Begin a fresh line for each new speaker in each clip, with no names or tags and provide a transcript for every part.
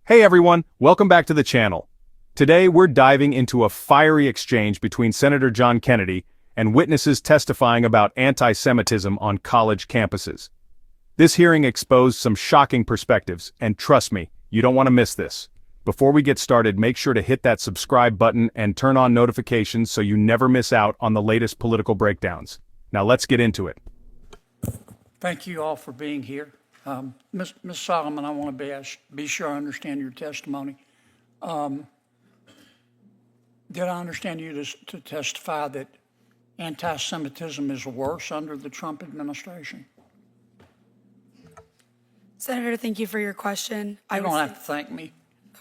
Hey everyone, welcome back to the channel. Today we're diving into a fiery exchange between Senator John Kennedy and witnesses testifying about anti-Semitism on college campuses. This hearing exposed some shocking perspectives, and trust me, you don't want to miss this. Before we get started, make sure to hit that subscribe button and turn on notifications so you never miss out on the latest political breakdowns. Now let's get into it.
Thank you all for being here. Ms. Solomon, I want to be sure I understand your testimony. Did I understand you to testify that anti-Semitism is worse under the Trump administration?
Senator, thank you for your question.
You don't have to thank me.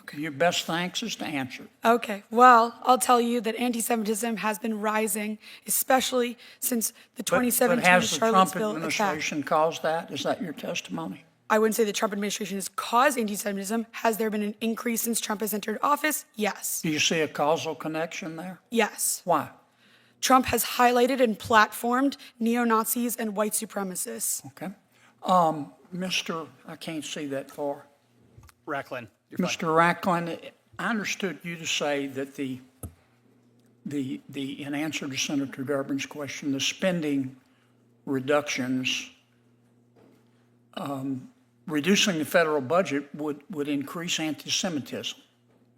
Okay. Your best thanks is to answer.
Okay, well, I'll tell you that anti-Semitism has been rising, especially since the 2017
but has the
Charlottesville
Trump administration
attack.
caused that? Is that your testimony?
I wouldn't say the Trump administration has caused anti-Semitism. Has there been an increase since Trump has entered office? Yes.
Do you see a causal connection there?
Yes.
Why?
Trump has highlighted and platformed neo-Nazis and white supremacists.
Okay. Mr. I can't see that far.
Racklin.
Mr. Racklin, I understood you to say that in answer to Senator Durbin's question, the spending reductions, reducing the federal budget would increase anti-Semitism.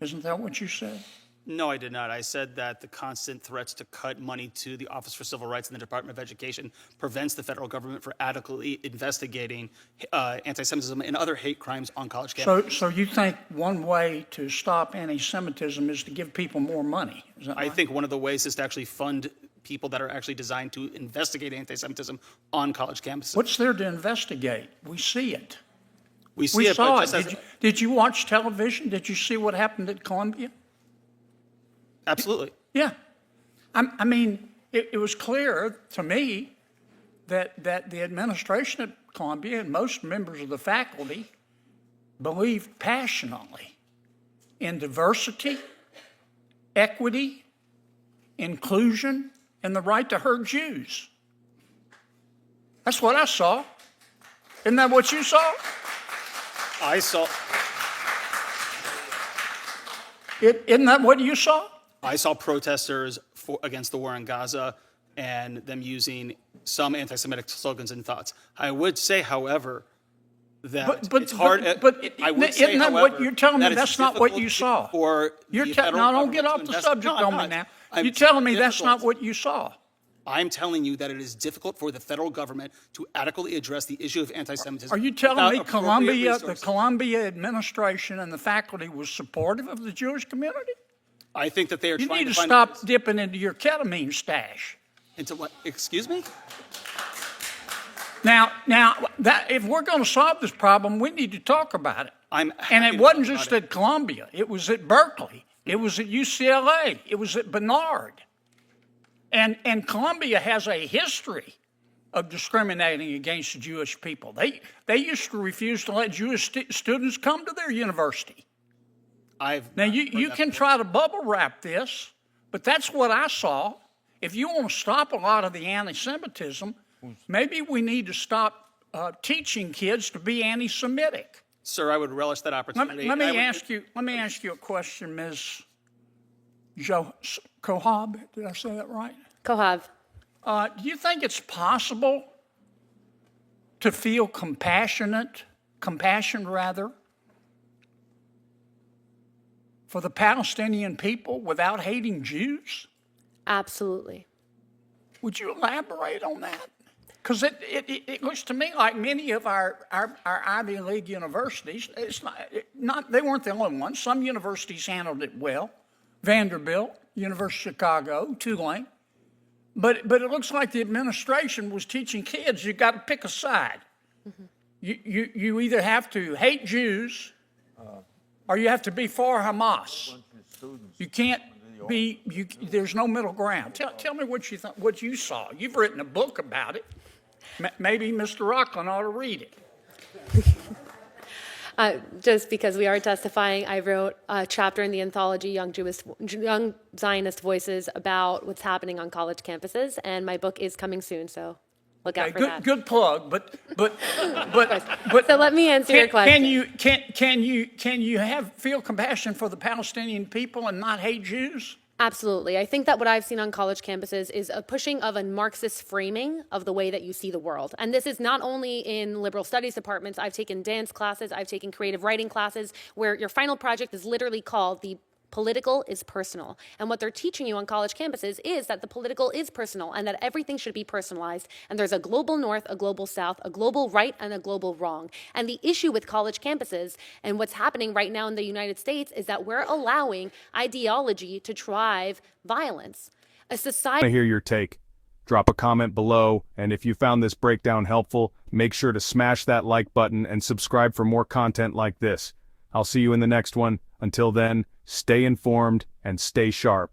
Isn't that what you said?
No, I did not. I said that the constant threats to cut money to the Office for Civil Rights and the Department of Education prevents the federal government from adequately investigating anti-Semitism and other hate crimes on college campuses.
So you think one way to stop anti-Semitism is to give people more money? Is that right?
I think one of the ways is to actually fund people that are actually designed to investigate anti-Semitism on college campuses.
What's there to investigate? We see it.
We see
We
it,
saw
but
it. Did you watch television? Did you see what happened at Columbia?
Absolutely.
Yeah. I mean, it was clear to me that the administration at Columbia and most members of the faculty believed passionately in diversity, equity, inclusion, and the right to hurt Jews. That's what I saw. Isn't that what you saw?
I saw.
Isn't that what you saw?
I saw protesters against the war in Gaza and them using some anti-Semitic slogans and thoughts. I would say, however, that it's hard. I would say,
isn't that
however,
what you're telling me? That's not what you saw. Now, don't get off the subject on me now. You're telling me that's not what you saw.
I'm telling you that it is difficult for the federal government to adequately address the issue of anti-Semitism.
Are you telling me
the
Columbia administration and the faculty was supportive of the Jewish community?
I think that they are
You
trying
need
to
to
find
stop dipping into your ketamine stash.
into what? Excuse me?
Now, if we're going to solve this problem, we need to talk about it. And it wasn't just at Columbia. It was at Berkeley. It was at UCLA. It was at Barnard. And Columbia has a history of discriminating against Jewish people. They used to refuse to let Jewish students come to their university. Now, you can try to bubble wrap this, but that's what I saw. If you want to stop a lot of the anti-Semitism, maybe we need to stop teaching kids to be anti-Semitic.
Sir, I would relish that opportunity.
Let me ask you a question, Ms. Kohab. Did I say that right?
Kohab.
Do you think it's possible to feel compassion for the Palestinian people without hating Jews?
Absolutely.
Would you elaborate on that? Because it looks to me like many of our Ivy League universities, they weren't the only ones. Some universities handled it well. Vanderbilt, University of Chicago, Tulane. But it looks like the administration was teaching kids you got to pick a side. Mm-hmm. You either have to hate Jews or you have to be for Hamas. You can't be. There's no middle ground. Tell me what you saw. You've written a book about it. Maybe Mr. Rocklin ought to read it.
Just because we are testifying, I wrote a chapter in the anthology Young Zionist Voices about what's happening on college campuses, and my book is coming soon. So, Look out for
good,
that.
good plug, but
So let me answer your question.
Can you feel compassion for the Palestinian people and not hate Jews?
Absolutely. I think that what I've seen on college campuses is a pushing of a Marxist framing of the way that you see the world. And this is not only in liberal studies departments. I've taken dance classes, I've taken creative writing classes, where your final project is literally called the political is personal. And what they're teaching you on college campuses is that the political is personal and that everything should be personalized. And there's a global north, a global south, a global right, and a global wrong. And the issue with college campuses and what's happening right now in the United States is that we're allowing ideology to drive violence. A society.
I hear your take. Drop a comment below, and if you found this breakdown helpful, make sure to smash that like button and subscribe for more content like this. I'll see you in the next one. Until then, stay informed and stay sharp.